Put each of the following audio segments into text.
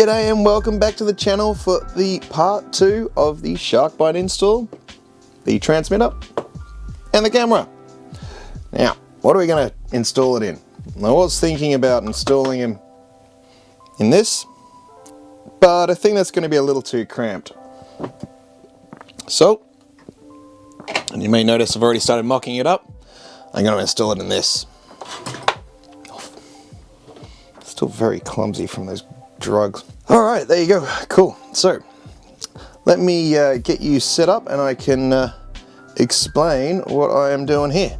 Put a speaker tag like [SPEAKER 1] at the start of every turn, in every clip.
[SPEAKER 1] G'day and welcome back to the channel for the part 2 of the Byte install, the transmitter and the camera. Now, what are we going to install it in? I was thinking about installing him in this, but I think that's going to be a little too cramped. So, and you may notice I've already started mocking it up. I'm going to install it in this. Still very clumsy from those drugs. Alright, there you go. Cool. So, let me get you set up and I can explain what I am doing here.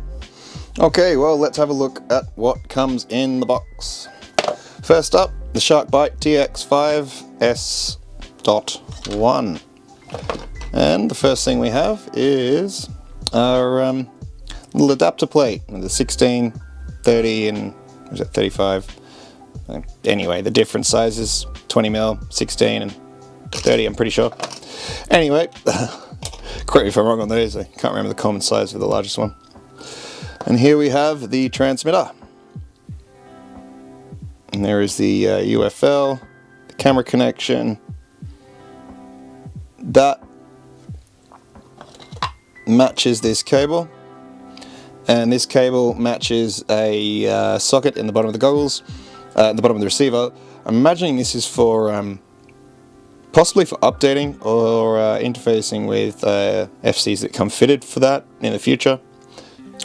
[SPEAKER 1] Okay, well, let's have a look at what comes in the box. First up, the Byte TX5S.1. And the first thing we have is our little adapter plate with the 16, 30 and what is it, 35. Anyway, the different sizes, 20mm, 16 and 30 I'm pretty sure. Anyway, correct me if I'm wrong on those, I can't remember the common size for the largest one. And here we have the transmitter. And there is the UFL, the camera connection. That matches this cable. And this cable matches a socket in the bottom of the goggles. At the bottom of the receiver. I'm imagining this is for possibly for updating or interfacing with FCs that come fitted for that in the future.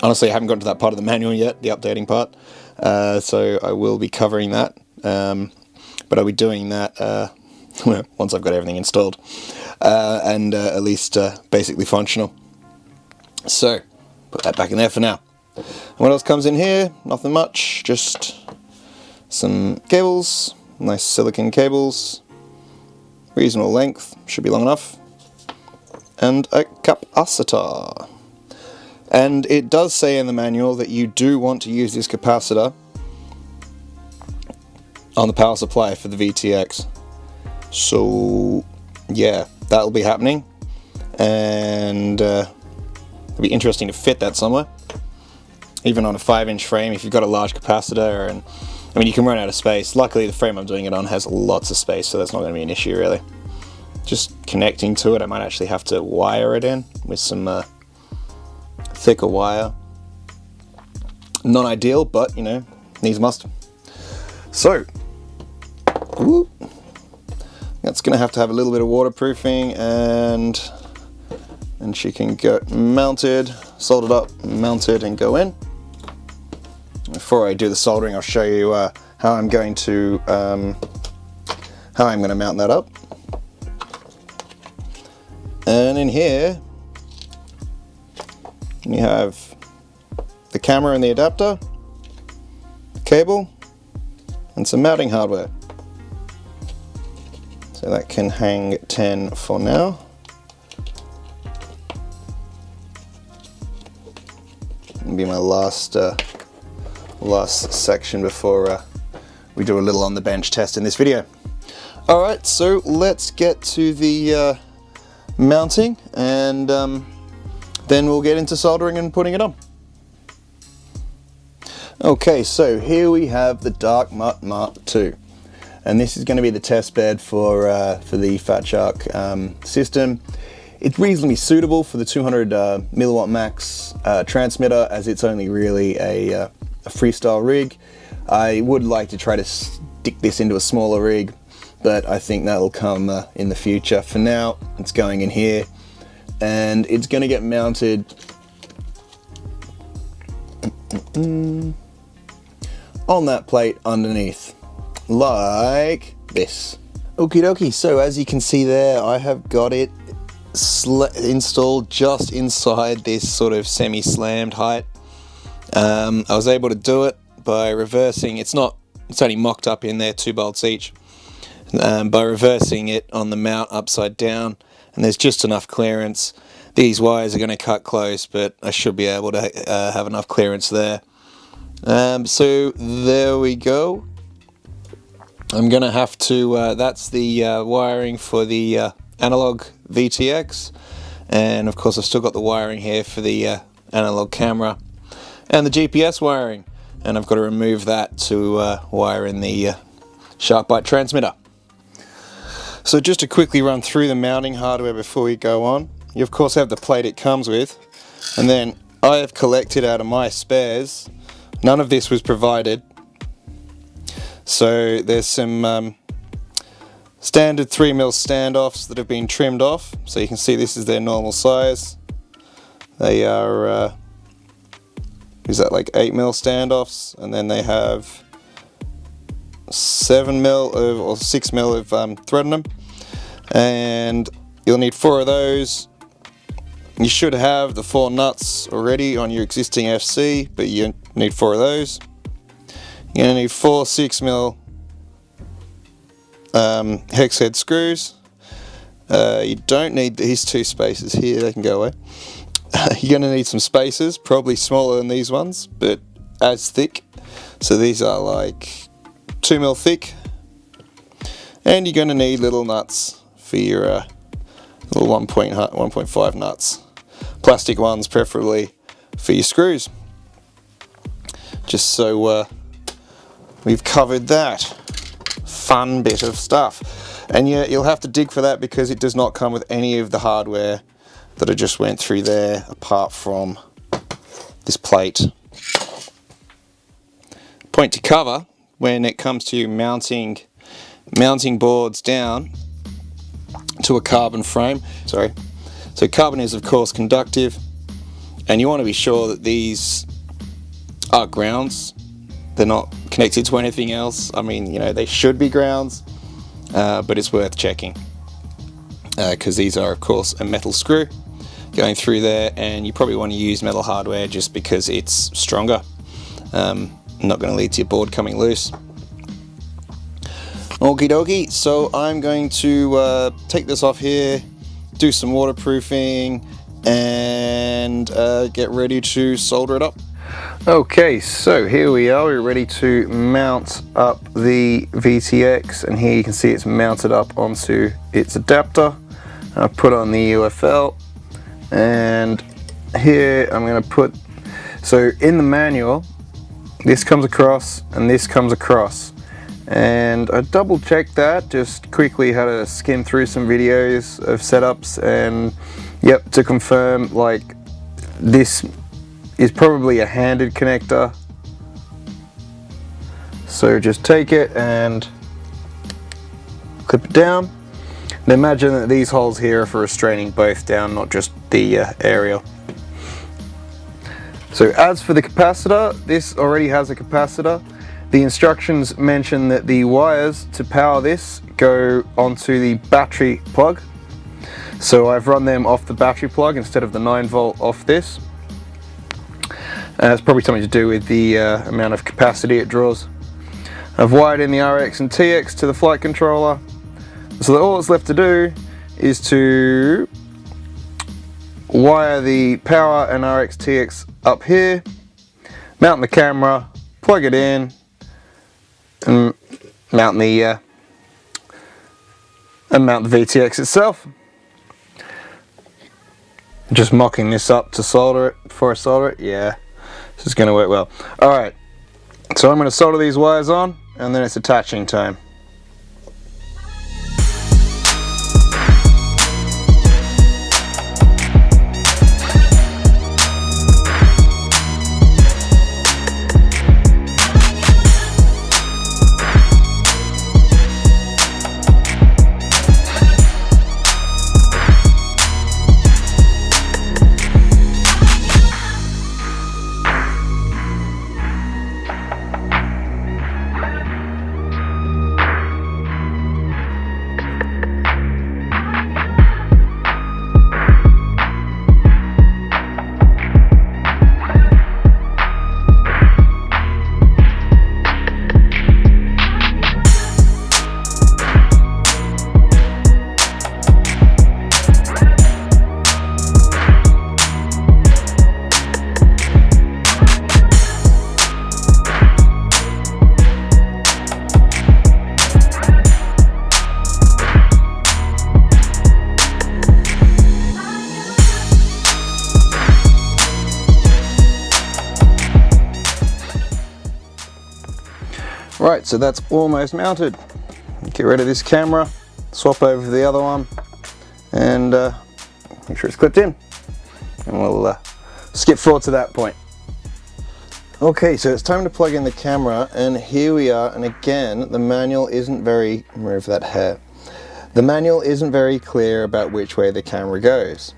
[SPEAKER 1] Honestly, I haven't gotten to that part of the manual yet, the updating part, so I will be covering that, but I'll be doing that once I've got everything installed and at least basically functional. So, put that back in there for now. And what else comes in here? Nothing much, just some cables, nice silicon cables, reasonable length, should be long enough, and a capacitor. And it does say in the manual that you do want to use this capacitor on the power supply for the VTX. So yeah, that'll be happening, and it'll be interesting to fit that somewhere. Even on a 5-inch frame, if you've got a large capacitor, and I mean, you can run out of space. Luckily, the frame I'm doing it on has lots of space, so that's not going to be an issue, really. Just connecting to it, I might actually have to wire it in with some thicker wire. Not ideal, but, you know, needs must. So, whoop, that's going to have a little bit of waterproofing, and she can get mounted, soldered up, mounted, and go in. Before I do the soldering, I'll show you how I'm going to mount that up. And in here, you have the camera and the adapter, the cable, and some mounting hardware. So that can hang at 10 for now. That'll be my last section before we do a little on the bench test in this video. Alright, so let's get to the mounting, and then we'll get into soldering and putting it on. Okay, so here we have the Dark Mut Mk2, and this is going to be the test bed for the Fat Shark system. It's reasonably suitable for the 200 milliwatt max transmitter, as it's only really a freestyle rig. I would like to try to stick this into a smaller rig, but I think that'll come in the future. For now, it's going in here, and it's going to get mounted on that plate underneath, like this. Okie dokie, so as you can see there, I have got it installed just inside this sort of semi-slammed height. I was able to do it by reversing, it's only mocked up in there, 2 bolts each, by reversing it on the mount upside down, and there's just enough clearance. These wires are going to cut close, but I should be able to have enough clearance there. So there we go. I'm going to have to, that's the wiring for the analog VTX, and of course I've still got the wiring here for the analog camera and the GPS wiring, and I've got to remove that to wire in the Byte transmitter. So just to quickly run through the mounting hardware before we go on, you of course have the plate it comes with, and then I have collected out of my spares. None of this was provided, so there's some standard 3mm standoffs that have been trimmed off, so you can see this is their normal size. They are is that like 8mm standoffs, and then they have 7mm or 6mm of thread in them, and you'll need 4 of those. You should have the 4 nuts already on your existing FC, but you need 4 of those. You're going to need 4 6mm hex head screws. You don't need these 2 spacers here, they can go away. You're going to need some spacers, probably smaller than these ones, but as thick. So these are like 2mm thick. And you're going to need little nuts for your little 1.5 nuts. Plastic ones preferably for your screws. Just so we've covered that fun bit of stuff. And yeah, you'll have to dig for that because it does not come with any of the hardware that I just went through there, apart from this plate. Point to cover when it comes to mounting boards down to a carbon frame. Sorry. So carbon is of course conductive, and you want to be sure that these are grounds. They're not connected to anything else. I mean, you know, they should be grounds, but it's worth checking because these are of course a metal screw going through there, and you probably want to use metal hardware just because it's stronger. Not going to lead to your board coming loose. Okie dokie, so I'm going to take this off here, do some waterproofing, and get ready to solder it up. Okay, so here we are, we're ready to mount up the VTX, and here you can see it's mounted up onto its adapter. I put on the UFL, and here I'm going to put, so in the manual, this comes across and this comes across. And I double checked that, just quickly had to skim through some videos of setups, and yep, to confirm, like, this is probably a handed connector. So just take it and clip it down. And imagine that these holes here are for restraining both down, not just the area. So as for the capacitor, this already has a capacitor. The instructions mention that the wires to power this go onto the battery plug. So I've run them off the battery plug instead of the 9V off this. It's probably something to do with the amount of capacity it draws. I've wired in the RX and TX to the flight controller. So all that's left to do is to wire the power and RX TX up here, mount the camera, plug it in, and mount the VTX itself. Just mocking this up to solder it before I solder it. Yeah, this is going to work well. Alright, so I'm going to solder these wires on, and then it's attaching time. Right, so that's almost mounted. Get rid of this camera, swap over to the other one, and make sure it's clipped in, and we'll skip forward to that point. Okay, so it's time to plug in the camera, and here we are, and again, the manual isn't very, remove that hair, the manual isn't very clear about which way the camera goes,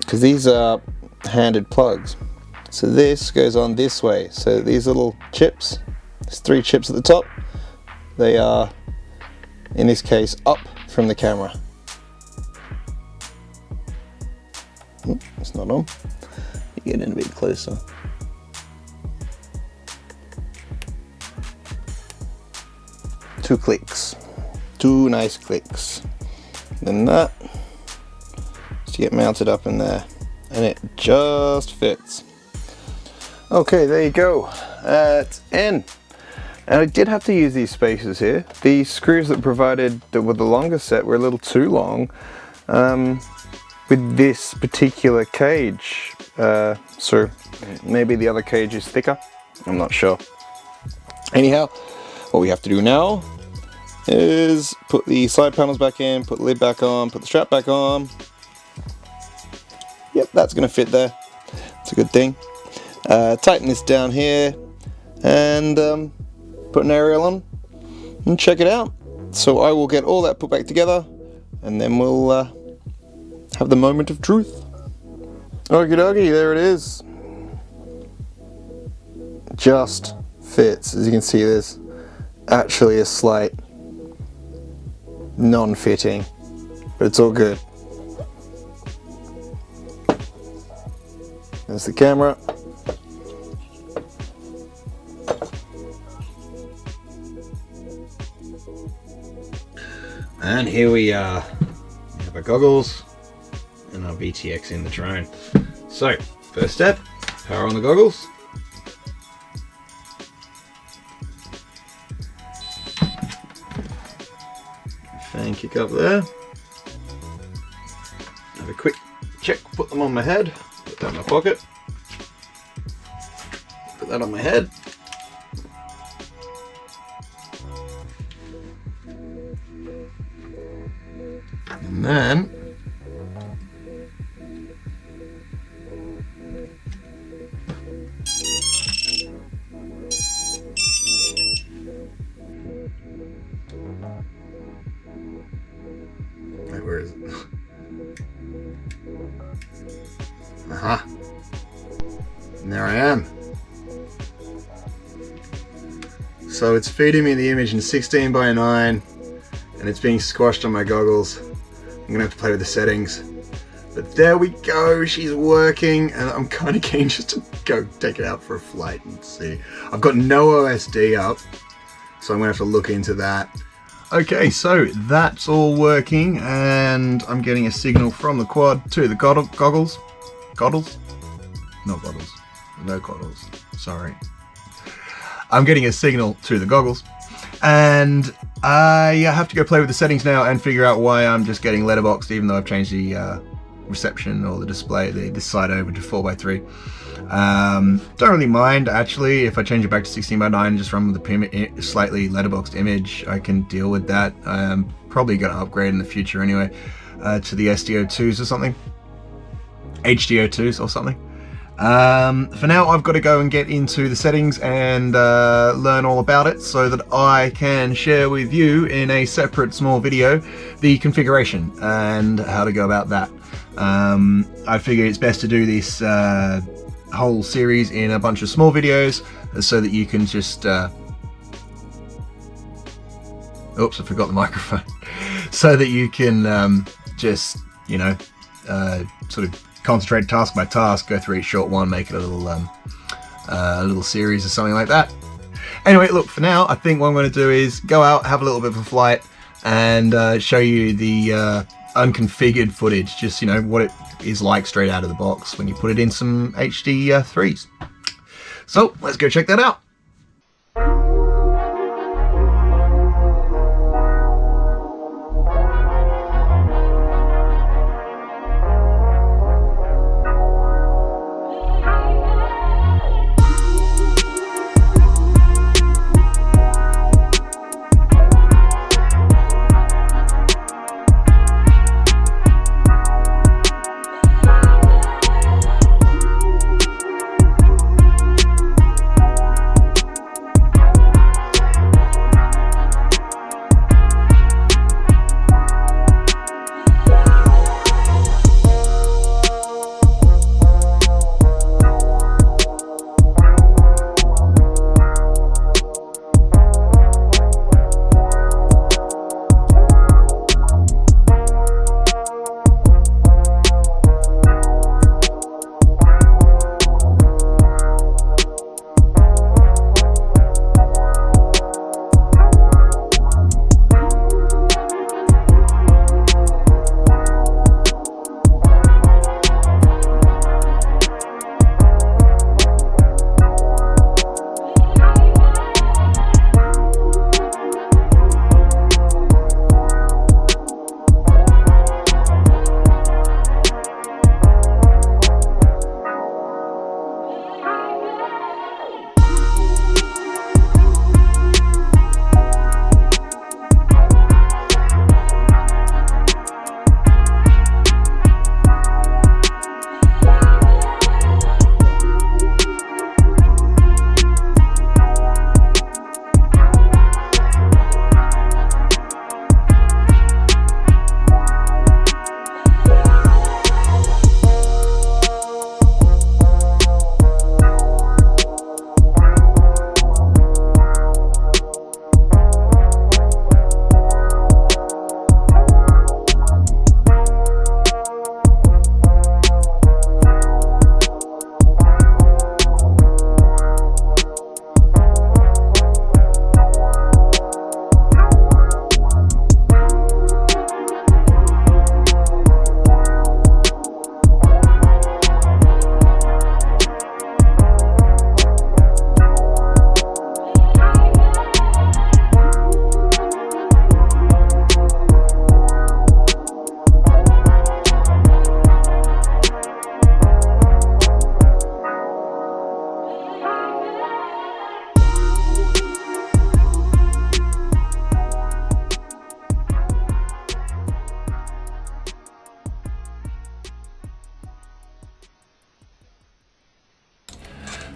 [SPEAKER 1] because these are handed plugs. So this goes on this way, so these little chips, there's 3 chips at the top, they are, in this case, up from the camera. It's not on. You get in a bit closer. Two clicks. 2 nice clicks. Then that. To get mounted up in there. And it just fits. Okay, there you go. That's in. And I did have to use these spacers here. The screws that provided that were the longest set were a little too long with this particular cage. So maybe the other cage is thicker. I'm not sure. Anyhow, what we have to do now is put the side panels back in, put the lid back on, put the strap back on. Yep, that's going to fit there. It's a good thing. Tighten this down here and put an aerial on and check it out. So I will get all that put back together, and then we'll have the moment of truth. Okie dokie, there it is. Just fits. As you can see, there's actually a slight non-fitting, but it's all good. There's the camera. And here we are. We have our goggles and our VTX in the drone. So, first step, power on the goggles. Fan kick up there. Have a quick check, put them on my head, put that in my pocket. Put that on my head. And then where is it? Aha. And there I am. So it's feeding me the image in 16:9 and it's being squashed on my goggles. I'm gonna have to play with the settings. But there we go, she's working, and I'm kind of keen just to go take it out for a flight and see. I've got no OSD up, so I'm gonna have to look into that. Okay, so that's all working, and I'm getting a signal from the quad to the goggles. Goggles? Not goggles. No goggles. Sorry. I'm getting a signal to the goggles, and I have to go play with the settings now and figure out why I'm just getting letterboxed, even though I've changed the reception or the display, this side over to 4:3. Don't really mind actually if I change it back to 16:9 and just run with the slightly letterboxed image. I can deal with that. I'm probably going to upgrade in the future anyway to the SDO2s or something, HDO2s or something. For now I've got to go and get into the settings and learn all about it so that I can share with you in a separate small video the configuration and how to go about that. I figure it's best to do this whole series in a bunch of small videos so that you can just oops, I forgot the microphone. So that you can just, you know, sort of concentrate task by task, go through each short one, make it a little series or something like that. Anyway, look, for now I think what I'm going to do is go out, have a little bit of a flight, and show you the unconfigured footage, just, you know, what it is like straight out of the box when you put it in some HD3s. So let's go check that out.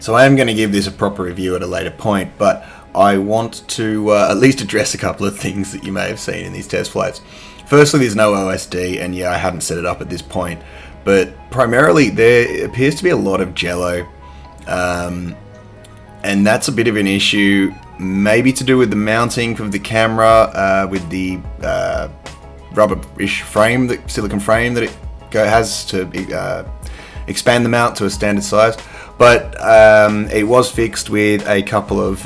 [SPEAKER 1] So I am going to give this a proper review at a later point, but I want to at least address a couple of things that you may have seen in these test flights. Firstly, there's no OSD, and yeah, I hadn't set it up at this point, but primarily there appears to be a lot of jello, and that's a bit of an issue, maybe to do with the mounting of the camera, with the rubber-ish frame, the silicon frame that it has to expand the mount to a standard size. But it was fixed with a couple of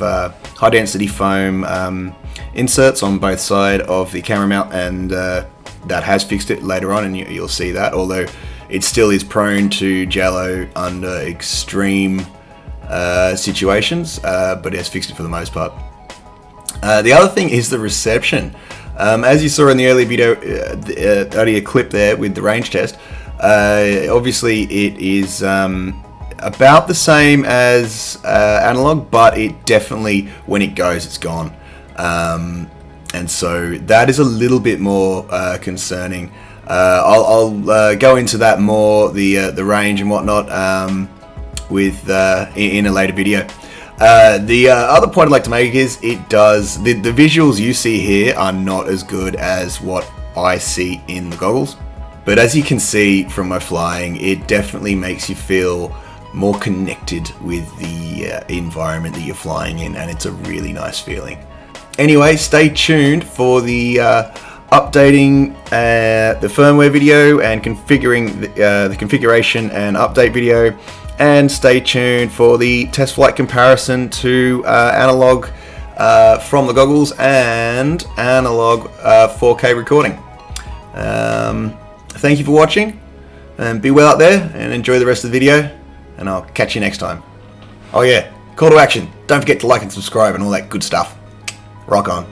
[SPEAKER 1] high-density foam inserts on both sides of the camera mount, and that has fixed it later on, and you'll see that, although it still is prone to jello under extreme situations, but it has fixed it for the most part. The other thing is the reception. As you saw in the earlier video, the earlier clip there with the range test, obviously it is about the same as analog, but it definitely, when it goes, it's gone. And so that is a little bit more concerning. I'll go into that more, the range and whatnot, in a later video. The other point I'd like to make is the visuals you see here are not as good as what I see in the goggles. But as you can see from my flying, it definitely makes you feel more connected with the environment that you're flying in, and it's a really nice feeling. Anyway, stay tuned for the updating the firmware video and configuring the configuration and update video, and stay tuned for the test flight comparison to analog from the goggles and analog 4K recording. Thank you for watching, and be well out there, and enjoy the rest of the video, and I'll catch you next time. Oh yeah, call to action, don't forget to like and subscribe and all that good stuff. Rock on.